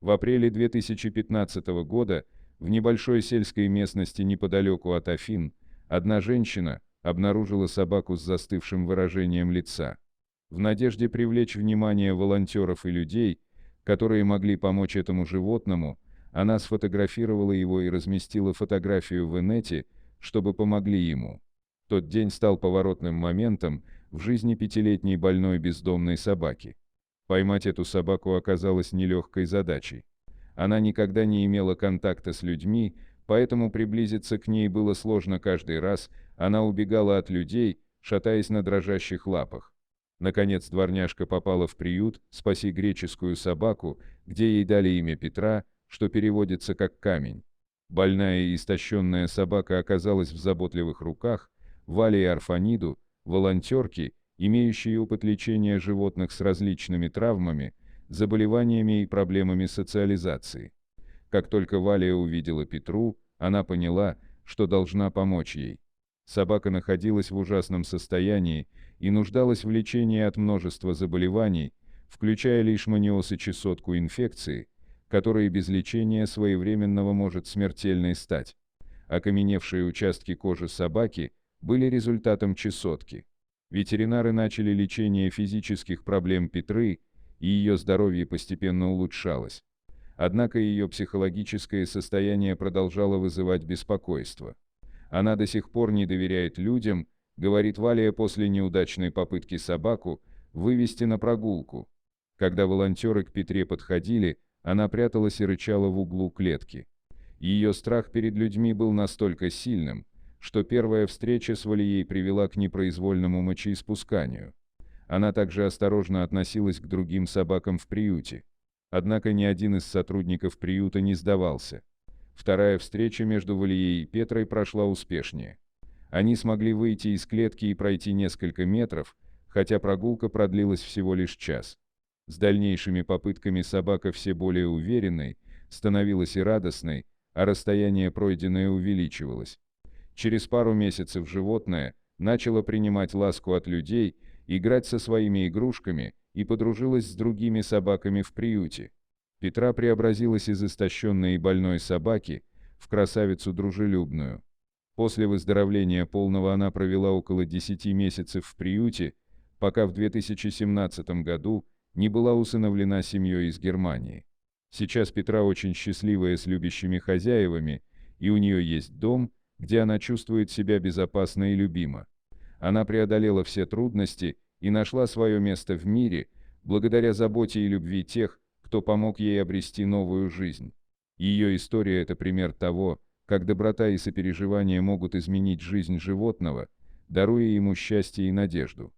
В апреле 2015 года в небольшой сельской местности неподалеку от Афин одна женщина обнаружила собаку с застывшим выражением лица. В надежде привлечь внимание волонтеров и людей, которые могли помочь этому животному, она сфотографировала его и разместила фотографию в инете, чтобы помогли ему. Тот день стал поворотным моментом в жизни пятилетней больной бездомной собаки. Поймать эту собаку оказалось нелегкой задачей. Она никогда не имела контакта с людьми, поэтому приблизиться к ней было сложно каждый раз, она убегала от людей, шатаясь на дрожащих лапах. Наконец дворняжка попала в приют «Спаси греческую собаку», где ей дали имя Петра, что переводится как «камень». Больная и истощенная собака оказалась в заботливых руках Вали и Арфаниду, волонтерки, имеющие опыт лечения животных с различными травмами, заболеваниями и проблемами социализации. Как только Валя увидела Петру, она поняла, что должна помочь ей. Собака находилась в ужасном состоянии и нуждалась в лечении от множества заболеваний, включая лишманиоз и чесотку инфекции, которые без лечения своевременного может смертельной стать. Окаменевшие участки кожи собаки были результатом чесотки. Ветеринары начали лечение физических проблем Петры, и ее здоровье постепенно улучшалось. Однако ее психологическое состояние продолжало вызывать беспокойство. Она до сих пор не доверяет людям, говорит Валя после неудачной попытки собаку вывести на прогулку. Когда волонтеры к Петре подходили, она пряталась и рычала в углу клетки. Ее страх перед людьми был настолько сильным, что первая встреча с Валией привела к непроизвольному мочеиспусканию. Она также осторожно относилась к другим собакам в приюте. Однако ни один из сотрудников приюта не сдавался. Вторая встреча между Валией и Петрой прошла успешнее. Они смогли выйти из клетки и пройти несколько метров, хотя прогулка продлилась всего лишь час. С дальнейшими попытками собака все более уверенной, становилась и радостной, а расстояние пройденное увеличивалось. Через пару месяцев животное начало принимать ласку от людей, играть со своими игрушками и подружилась с другими собаками в приюте. Петра преобразилась из истощенной и больной собаки в красавицу дружелюбную. После выздоровления полного она провела около 10 месяцев в приюте, пока в 2017 году не была усыновлена семьей из Германии. Сейчас Петра очень счастливая с любящими хозяевами, и у нее есть дом, где она чувствует себя безопасно и любимо. Она преодолела все трудности и нашла свое место в мире, благодаря заботе и любви тех, кто помог ей обрести новую жизнь. Ее история – это пример того, как доброта и сопереживание могут изменить жизнь животного, даруя ему счастье и надежду.